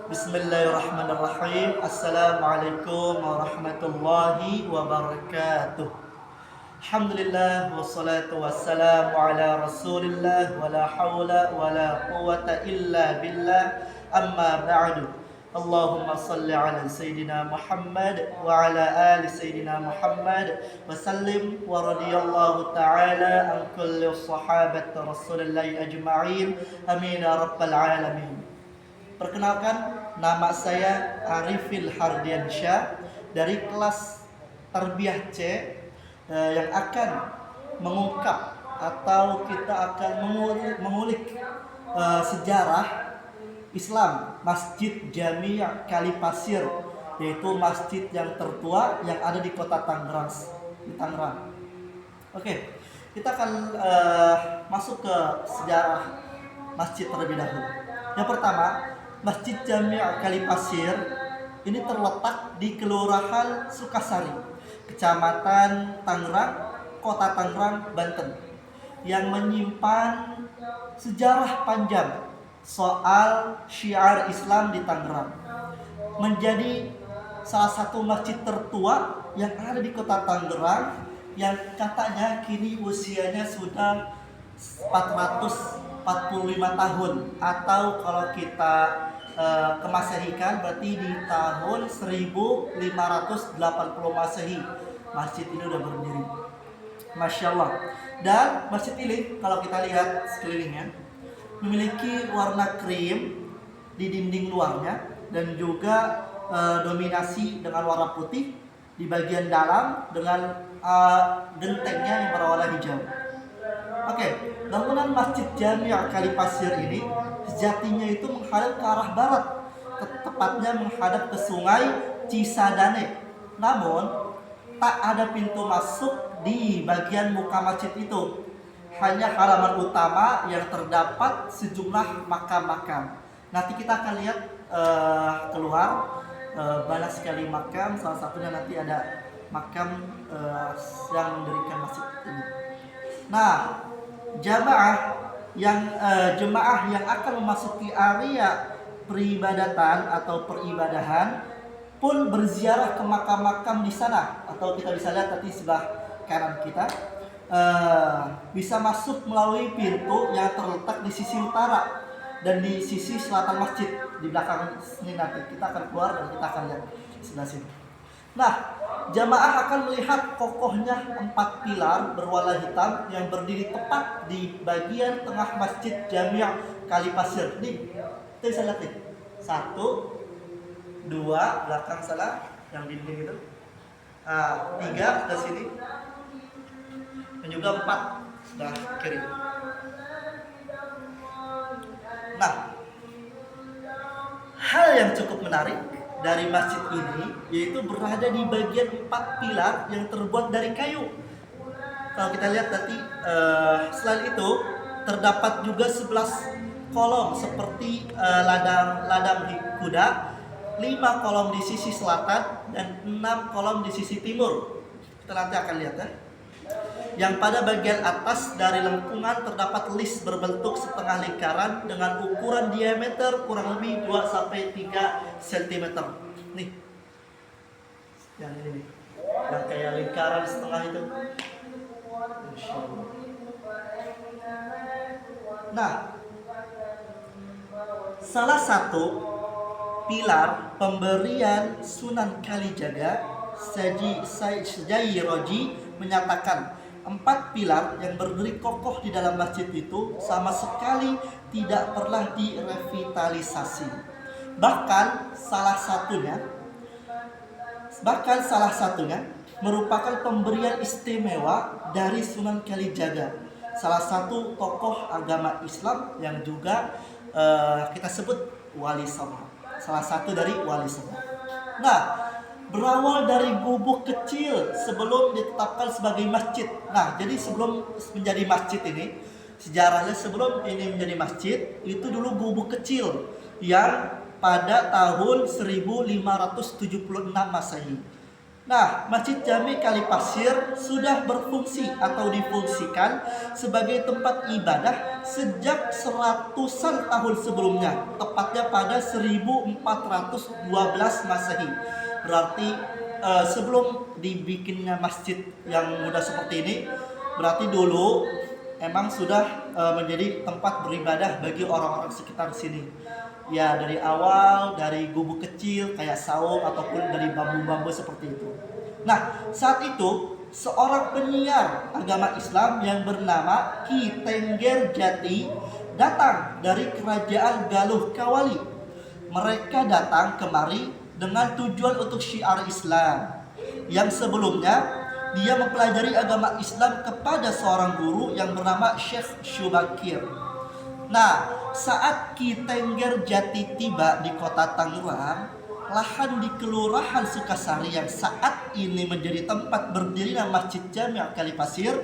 Bismillahirrahmanirrahim. Assalamualaikum warahmatullahi wabarakatuh. Alhamdulillah wassalatu wassalamu ala Rasulillah wala haula wala quwata illa billah. Amma ba'du. Allahumma salli ala Sayyidina Muhammad wa ala ali Sayyidina Muhammad wa sallim wa radiyallahu ta'ala an kulli sahabat Rasulillah ajma'in. Amin ya rabbal alamin. Perkenalkan, nama saya Arifil Hardiansyah dari kelas Tarbiyah C yang akan mengungkap atau kita akan mengulik sejarah Islam Masjid Jami' Kalipasir, yaitu masjid yang tertua yang ada di kota Tangerang, di Tangerang. Oke, kita akan masuk ke sejarah masjid terlebih dahulu. Yang pertama, Masjid Jami' Kalipasir ini terletak di Kelurahan Sukasari, Kecamatan Tangerang, Kota Tangerang, Banten, yang menyimpan sejarah panjang soal syiar Islam di Tangerang. Menjadi salah satu masjid tertua yang ada di Kota Tangerang, yang katanya kini usianya sudah 445 tahun, atau kalau kita kemasehikan berarti di tahun 1580 Masehi masjid ini udah berdiri. Masya Allah. Dan masjid ini kalau kita lihat sekelilingnya memiliki warna krim di dinding luarnya dan juga dominasi dengan warna putih di bagian dalam dengan gentengnya yang berwarna hijau. Oke, bangunan Masjid Jami' Kalipasir ini sejatinya itu menghadap ke arah barat, tepatnya menghadap ke sungai Cisadane. Namun, tak ada pintu masuk di bagian muka masjid itu. Hanya halaman utama yang terdapat sejumlah makam-makam. Nanti kita akan lihat keluar banyak sekali makam. Salah satunya nanti ada makam yang mendirikan masjid ini. Nah, jemaah yang akan memasuki area peribadatan atau peribadahan pun berziarah ke makam-makam di sana, atau kita bisa lihat tadi sebelah kanan kita bisa masuk melalui pintu yang terletak di sisi utara dan di sisi selatan masjid. Di belakang sini nanti kita akan keluar dan kita akan lihat sebelah sini. Nah, jamaah akan melihat kokohnya 4 pilar berwarna hitam yang berdiri tepat di bagian tengah Masjid Jami' Kalipasir. Nih, kita bisa lihat nih. 1, 2, belakang salah, yang dinding itu. 3 sebelah sini. Dan juga 4 sebelah kiri. Nah, hal yang cukup menarik dari masjid ini yaitu berada di bagian 4 pilar yang terbuat dari kayu. Kalau kita lihat tadi, selain itu terdapat juga 11 kolom seperti ladang kuda, 5 kolom di sisi selatan dan 6 kolom di sisi timur. Kita nanti akan lihat ya. Yang pada bagian atas dari lengkungan terdapat list berbentuk setengah lingkaran dengan ukuran diameter kurang lebih 2-3 cm. Nih, yang ini nih, yang kayak lingkaran setengah itu. Insya Allah. Nah, salah satu pilar pemberian Sunan Kalijaga, Sejayi-Roji, menyatakan 4 pilar yang berdiri kokoh di dalam masjid itu sama sekali tidak pernah direvitalisasi. Bahkan salah satunya merupakan pemberian istimewa dari Sunan Kalijaga, salah satu tokoh agama Islam yang juga kita sebut wali songo, salah satu dari wali songo. Nah, berawal dari gubuk kecil sebelum ditetapkan sebagai masjid. Nah, jadi sebelum menjadi masjid ini, sejarahnya sebelum ini menjadi masjid, itu dulu gubuk kecil yang pada tahun 1576 Masehi. Nah, Masjid Jami Kalipasir sudah berfungsi atau difungsikan sebagai tempat ibadah sejak seratusan tahun sebelumnya, tepatnya pada 1412 Masehi. Berarti sebelum dibikinnya masjid yang mudah seperti ini, berarti dulu emang sudah menjadi tempat beribadah bagi orang-orang sekitar sini. Ya, dari awal dari gubuk kecil kayak saung ataupun dari bambu-bambu seperti itu. Nah, saat itu seorang penyiar agama Islam yang bernama Ki Tengger Jati datang dari kerajaan Galuh Kawali. Mereka datang kemari dengan tujuan untuk syiar Islam. Yang sebelumnya dia mempelajari agama Islam kepada seorang guru yang bernama Syekh Syubakir. Nah, saat Ki Tengger Jati tiba di kota Tangerang, lahan di Kelurahan Sukasari yang saat ini menjadi tempat berdirinya Masjid Jami Kalipasir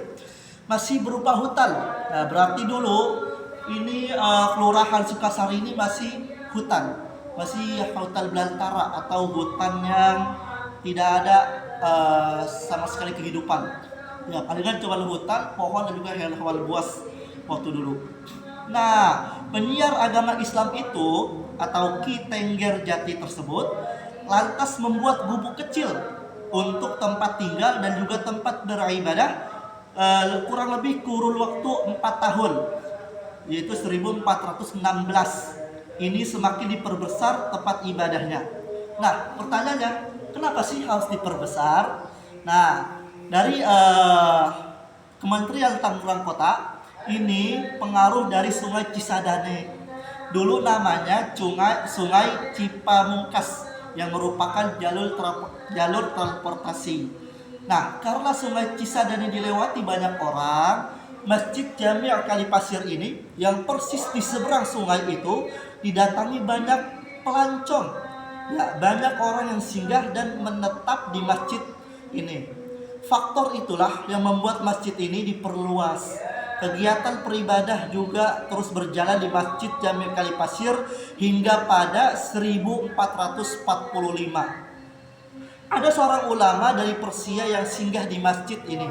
masih berupa hutan. Nah, berarti dulu ini Kelurahan Sukasari ini masih hutan, masih hutan belantara atau hutan yang tidak ada sama sekali kehidupan. Ya, palingan cuma hutan, pohon dan juga hewan-hewan buas waktu dulu. Nah, penyiar agama Islam itu atau Ki Tengger Jati tersebut lantas membuat gubuk kecil untuk tempat tinggal dan juga tempat beribadah kurang lebih kurun waktu 4 tahun, yaitu 1416. Ini semakin diperbesar tempat ibadahnya. Nah, pertanyaannya, kenapa sih harus diperbesar? Nah, dari Kementerian Tangerang Kota, ini pengaruh dari Sungai Cisadane. Dulu namanya Sungai Cipamungkas yang merupakan jalur transportasi. Nah, karena Sungai Cisadane dilewati banyak orang, Masjid Jami Kalipasir ini yang persis di seberang sungai itu didatangi banyak pelancong. Ya, banyak orang yang singgah dan menetap di masjid ini. Faktor itulah yang membuat masjid ini diperluas. Kegiatan beribadah juga terus berjalan di Masjid Jami Kalipasir hingga pada 1445. Ada seorang ulama dari Persia yang singgah di masjid ini.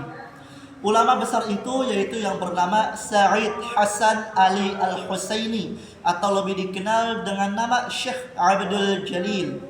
Ulama besar itu yaitu yang bernama Sa'id Hasan Ali Al-Husaini atau lebih dikenal dengan nama Syekh Abdul Jalil.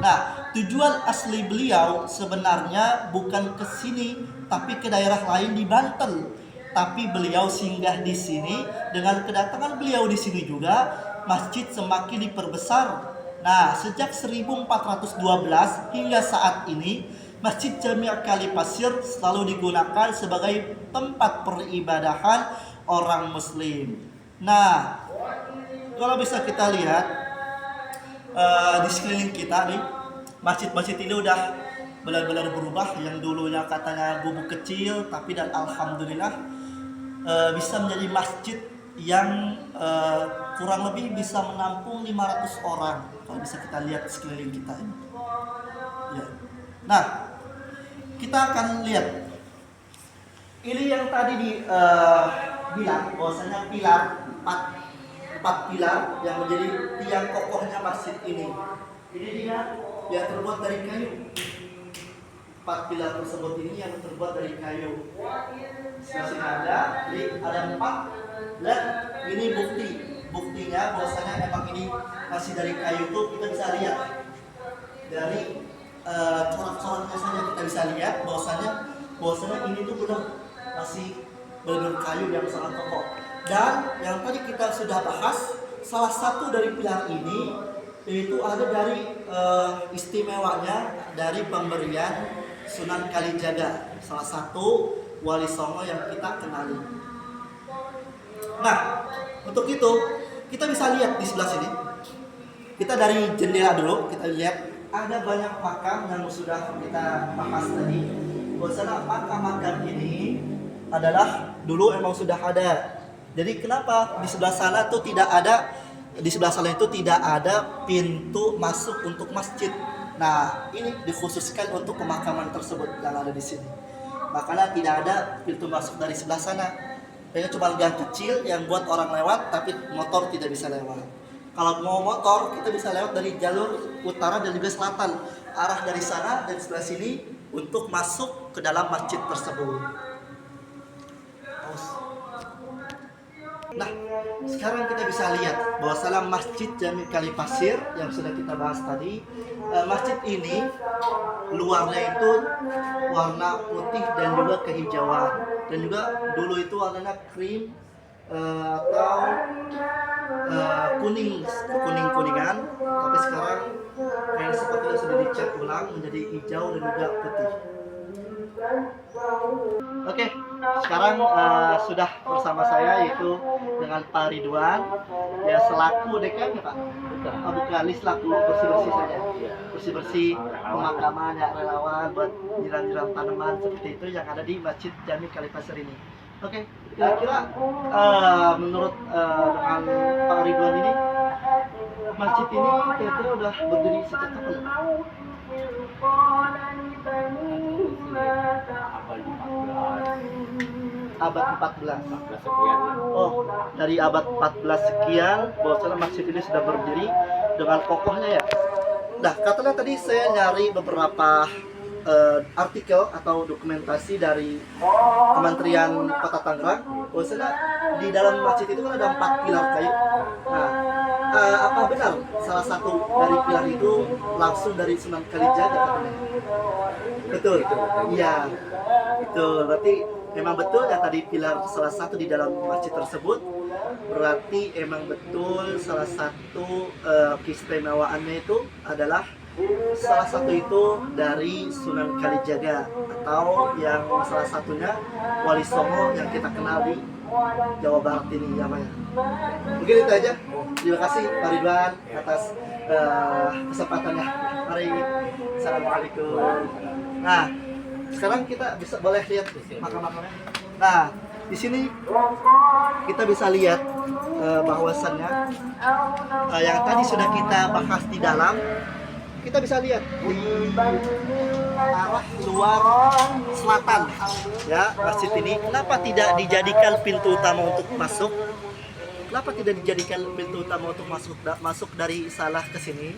Nah, tujuan asli beliau sebenarnya bukan ke sini tapi ke daerah lain di Banten. Tapi beliau singgah di sini. Dengan kedatangan beliau di sini juga masjid semakin diperbesar. Nah, sejak 1412 hingga saat ini Masjid Jami Kalipasir selalu digunakan sebagai tempat peribadahan orang muslim. Nah, kalau bisa kita lihat di sekeliling kita nih, masjid-masjid ini udah benar-benar berubah. Yang dulunya katanya gubuk kecil, tapi dan alhamdulillah bisa menjadi masjid yang kurang lebih bisa menampung 500 orang. Kalau bisa kita lihat sekeliling kita ini. Ya. Nah, kita akan lihat ini yang tadi bilang bahwasanya pilar 4 pilar yang menjadi tiang kokohnya masjid ini. Ini dia yang terbuat dari kayu. 4 pilar tersebut ini yang terbuat dari kayu. Masih ada 4 dan ini buktinya bahwasanya emang ini masih dari kayu. Itu kita bisa lihat dari corak-coraknya saja kita bisa lihat bahwasanya ini tuh benar masih benar kayu yang sangat kokoh. Dan yang tadi kita sudah bahas, salah satu dari pilar ini yaitu ada dari istimewanya dari pemberian Sunan Kalijaga, salah satu wali songo yang kita kenali. Nah, untuk itu kita bisa lihat di sebelah sini. Kita dari jendela dulu, kita lihat ada banyak makam yang sudah kita bahas tadi. Bahwasanya makam-makam ini adalah dulu emang sudah ada. Jadi kenapa di sebelah sana tuh tidak ada, di sebelah sana itu tidak ada pintu masuk untuk masjid. Nah, ini dikhususkan untuk pemakaman tersebut yang ada di sini. Makanya tidak ada pintu masuk dari sebelah sana. Hanya cuma gang kecil yang buat orang lewat, tapi motor tidak bisa lewat. Kalau mau motor, kita bisa lewat dari jalur utara dan juga selatan. Arah dari sana dan sebelah sini untuk masuk ke dalam masjid tersebut. Nah, sekarang kita bisa lihat bahwa Masjid Jami Kalipasir yang sudah kita bahas tadi, masjid ini luarnya itu warna putih dan juga kehijauan, dan juga dulu itu warnanya krim atau kuningan, tapi sekarang yang sepertinya sudah dicat ulang menjadi hijau dan juga putih. Oke, sekarang sudah bersama saya yaitu dengan Pak Ridwan, ya selaku dekan ya Pak? Bukan, selaku bersih-bersih saja, bersih-bersih pemakaman ya, relawan buat nyiram-nyiram tanaman seperti itu yang ada di Masjid Jami Kalipasir ini. Oke, kira-kira menurut dengan Pak Ridwan ini, masjid ini kira-kira udah berdiri sejak kapan? Abad 14 sekian. Oh, dari abad 14 sekian bahwasanya masjid ini sudah berdiri dengan kokohnya ya. Nah, katanya tadi saya nyari beberapa artikel atau dokumentasi dari Kementerian Kota Tangerang bahwasanya di dalam masjid itu kan ada 4 pilar kayu. Nah, apa benar salah satu dari pilar itu langsung dari Sunan Kalijaga katanya? Betul, iya. Itu berarti memang betul ya tadi pilar salah satu di dalam masjid tersebut. Berarti emang betul salah satu keistimewaannya itu adalah salah satu itu dari Sunan Kalijaga, atau yang salah satunya Wali Songo yang kita kenal di Jawa Barat ini ya Pak. Mungkin itu aja. Terima kasih Pak Ridwan atas kesempatannya. Mari, assalamualaikum. Nah, sekarang kita boleh lihat makam-makamnya. Nah, di sini kita bisa lihat bahwasannya yang tadi sudah kita bahas di dalam, kita bisa lihat di arah luar selatan ya masjid ini. Kenapa tidak dijadikan pintu utama untuk masuk? Kenapa tidak dijadikan pintu utama untuk masuk dari salah ke sini?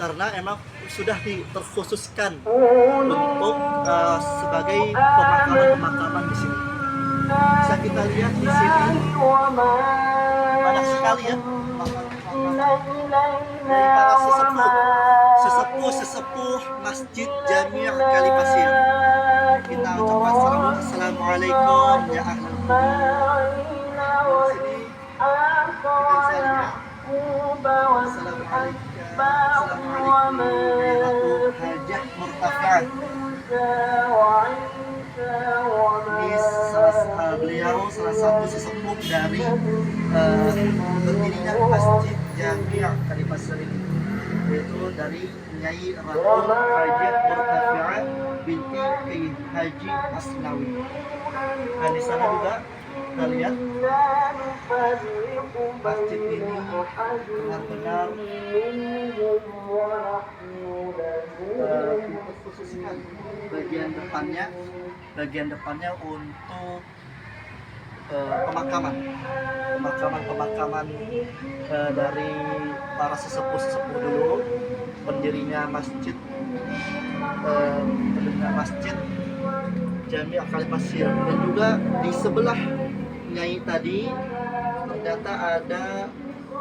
Karena emang sudah terkhususkan untuk sebagai pemakaman di sini. Bisa kita lihat di sini banyak sekali ya dari para sesepuh Masjid Jami Kalipasir. Kita ucapkan assalamualaikum ya ahlul. Assalamualaikum hajah murtafa'ah. Ini beliau salah satu sesepuh dari berdirinya Masjid Jami Kalipasir ini, yaitu dari Nyai Ratu Hajah Murtafi'ah binti Kiai Haji Asnawi. Dan di sana juga kita lihat masjid ini benar-benar dikhususkan bagian depannya untuk pemakaman dari para sesepuh dulu, pendirinya masjid Jami Kalipasir. Dan juga di sebelah Nyai tadi ternyata ada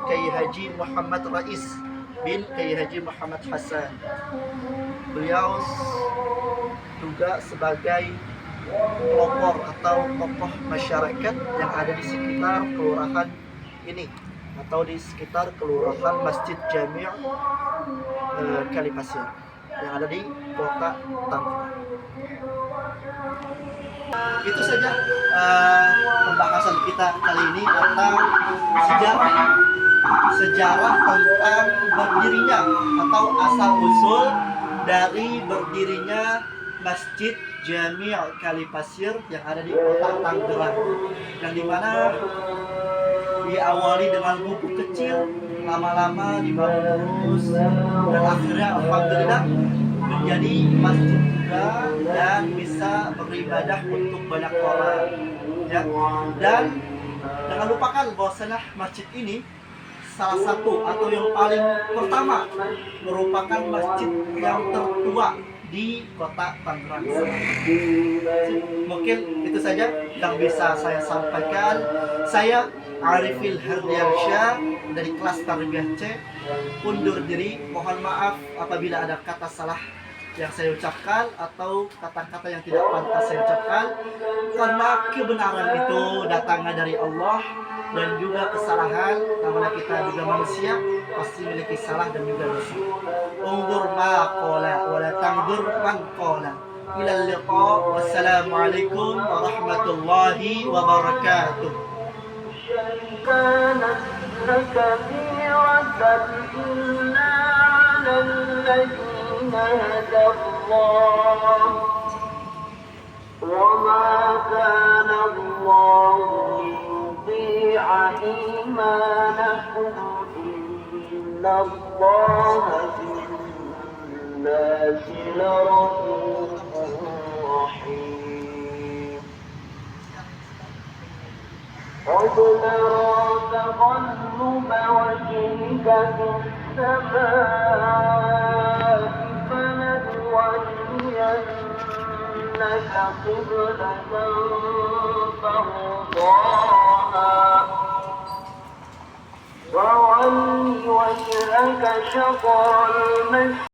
Kiai Haji Muhammad Rais bin Kiai Haji Muhammad Hasan. Beliau juga sebagai pelopor atau tokoh masyarakat yang ada di sekitar kelurahan ini atau di sekitar kelurahan Masjid Jami Kalipasir yang ada di Kota Tangerang. Itu saja pembahasan kita kali ini tentang sejarah tentang berdirinya atau asal usul dari berdirinya Masjid Jami Kalipasir yang ada di Kota Tangerang, yang dimana diawali dengan buku kecil, lama-lama dibangun terus, dan akhirnya alhamdulillah menjadi masjid juga dan bisa beribadah untuk banyak orang ya. Dan jangan lupakan bahwasanya masjid ini salah satu atau yang paling pertama merupakan masjid yang tertua di kota Tangerang Selatan. Mungkin itu saja yang bisa saya sampaikan. Saya Arifil Hardiansyah dari kelas Tarbiyah C undur diri. Mohon maaf apabila ada kata salah yang saya ucapkan atau kata-kata yang tidak pantas saya ucapkan, karena kebenaran itu datangnya dari Allah, dan juga kesalahan karena kita juga manusia pasti memiliki salah dan juga dosa. Undur ma qala wa la tangdur man qala. Ila liqa. Wassalamualaikum warahmatullahi wabarakatuh. كانت لكبيرة إلا على الذين هدى الله وما كان الله ليضيع إيمانكم إن الله بالناس لرؤوف رحيم قد نرى تقلب وجهك في السماء فلنولينك قبلة ترضاها فول وجهك شطر المسجد